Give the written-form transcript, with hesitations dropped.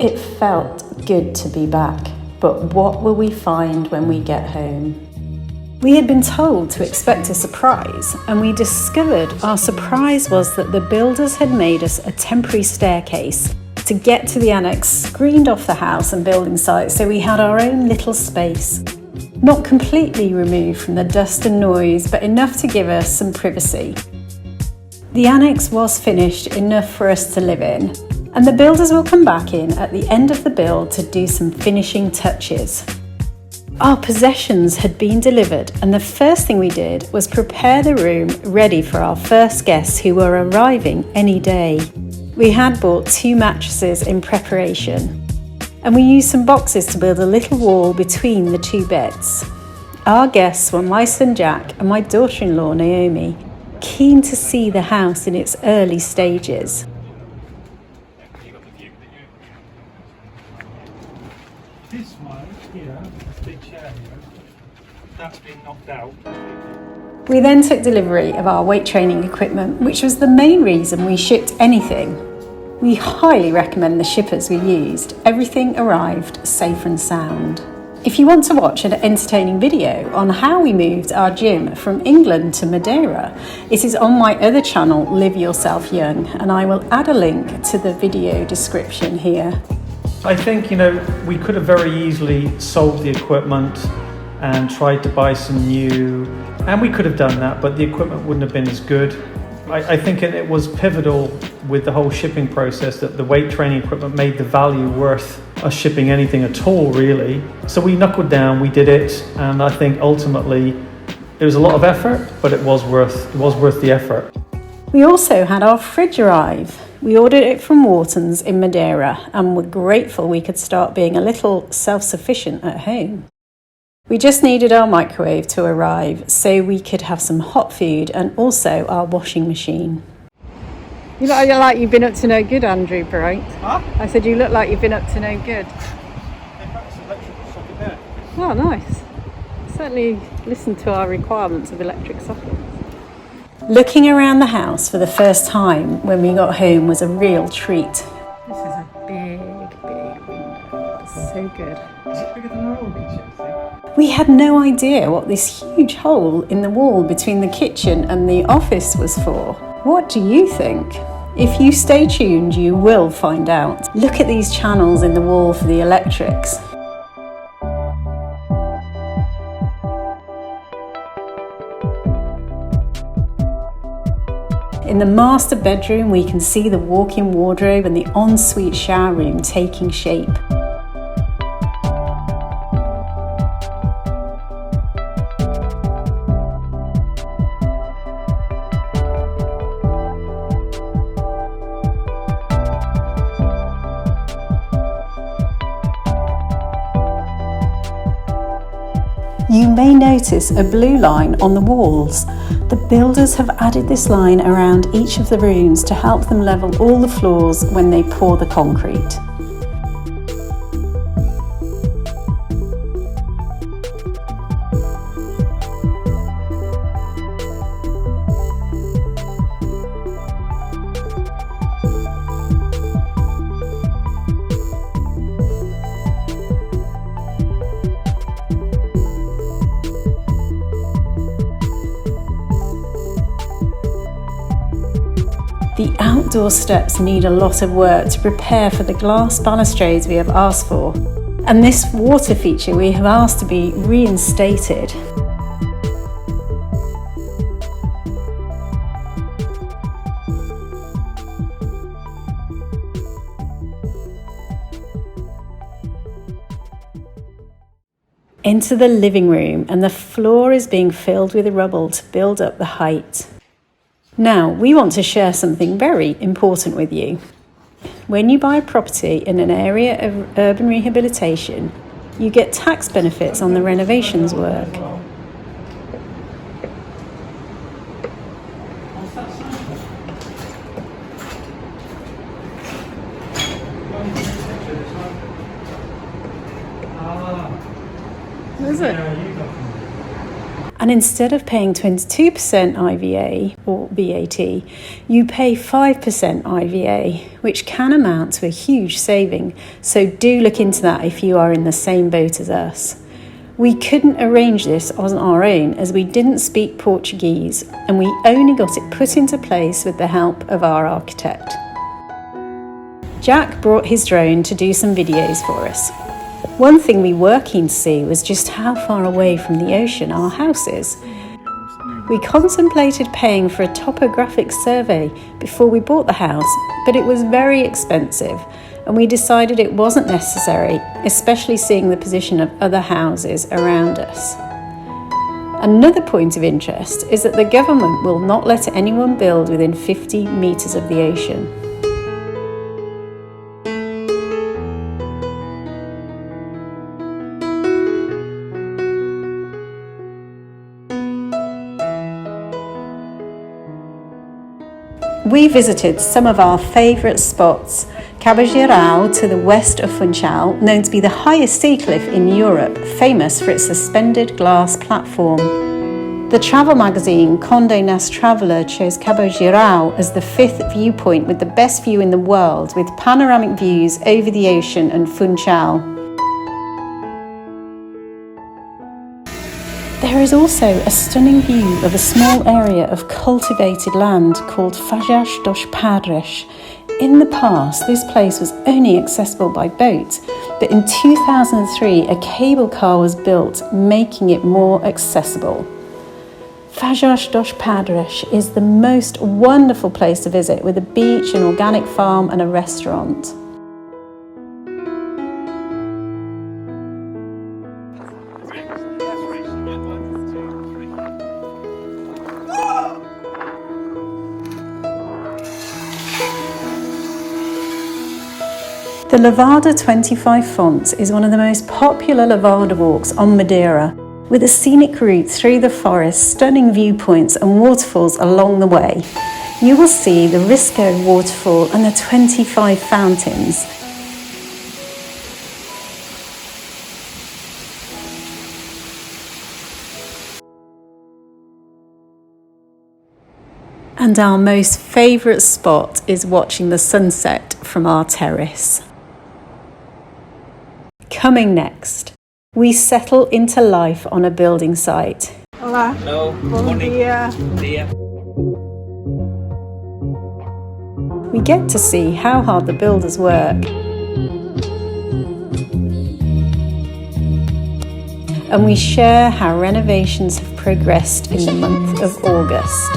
It felt good to be back, but what will we find when we get home? We had been told to expect a surprise, and we discovered our surprise was that the builders had made us a temporary staircase to get to the annex screened off the house and building site, so we had our own little space. Not completely removed from the dust and noise, but enough to give us some privacy. The annex was finished enough for us to live in, and the builders will come back in at the end of the build to do some finishing touches. Our possessions had been delivered, and the first thing we did was prepare the room ready for our first guests who were arriving any day. We had bought 2 mattresses in preparation, and we used some boxes to build a little wall between the 2 beds. Our guests were my son Jack and my daughter-in-law Naomi, keen to see the house in its early stages. This one here, this big chair here, that's been knocked out. We then took delivery of our weight training equipment, which was the main reason we shipped anything. We highly recommend the shippers we used. Everything arrived safe and sound. If you want to watch an entertaining video on how we moved our gym from England to Madeira, it is on my other channel, Live Yourself Young, and I will add a link to the video description here. I think, we could have very easily sold the equipment and tried to buy some new, and we could have done that, but the equipment wouldn't have been as good. I think it was pivotal with the whole shipping process that the weight training equipment made the value worth us shipping anything at all, really. So we knuckled down, we did it, and I think ultimately it was a lot of effort, but it was worth the effort. We also had our fridge arrive. We ordered it from Wharton's in Madeira and were grateful we could start being a little self-sufficient at home. We just needed our microwave to arrive so we could have some hot food and also our washing machine. You look like you've been up to no good, Andrew, right? Huh? I said you look like you've been up to no good. Oh, nice. Certainly listen to our requirements of electric sockets. Looking around the house for the first time when we got home was a real treat. This is a big window. It's so good. Is it bigger than our old kitchen? We had no idea what this huge hole in the wall between the kitchen and the office was for. What do you think? If you stay tuned, you will find out. Look at these channels in the wall for the electrics. In the master bedroom, we can see the walk-in wardrobe and the ensuite shower room taking shape. You may notice a blue line on the walls. The builders have added this line around each of the rooms to help them level all the floors when they pour the concrete. The outdoor steps need a lot of work to prepare for the glass balustrades we have asked for, and this water feature we have asked to be reinstated. Enter the living room, and the floor is being filled with rubble to build up the height. Now, we want to share something very important with you. When you buy a property in an area of urban rehabilitation, you get tax benefits on the renovations work. Is it? And instead of paying 22% IVA or VAT, you pay 5% IVA, which can amount to a huge saving. So do look into that if you are in the same boat as us. We couldn't arrange this on our own as we didn't speak Portuguese, and we only got it put into place with the help of our architect. Jack brought his drone to do some videos for us. One thing we were keen to see was just how far away from the ocean our house is. We contemplated paying for a topographic survey before we bought the house, but it was very expensive, and we decided it wasn't necessary, especially seeing the position of other houses around us. Another point of interest is that the government will not let anyone build within 50 metres of the ocean. We visited some of our favourite spots. Cabo Geral to the west of Funchal, known to be the highest sea cliff in Europe, famous for its suspended glass platform. The travel magazine Condé Nast Traveller chose Cabo Geral as the 5th viewpoint with the best view in the world, with panoramic views over the ocean and Funchal. There is also a stunning view of a small area of cultivated land called Fajas dos Padres. In the past, this place was only accessible by boat, but in 2003 a cable car was built, making it more accessible. Fajas dos Padres is the most wonderful place to visit, with a beach, an organic farm and a restaurant. The Lavada 25 Fonts is one of the most popular lavada walks on Madeira, with a scenic route through the forest, stunning viewpoints and waterfalls along the way. You will see the Risco waterfall and the 25 fountains. And our most favourite spot is watching the sunset from our terrace. Coming next, we settle into life on a building site. Olá. Hello. Bom dia. Dia. We get to see how hard the builders work. And we share how renovations have progressed in the month of August.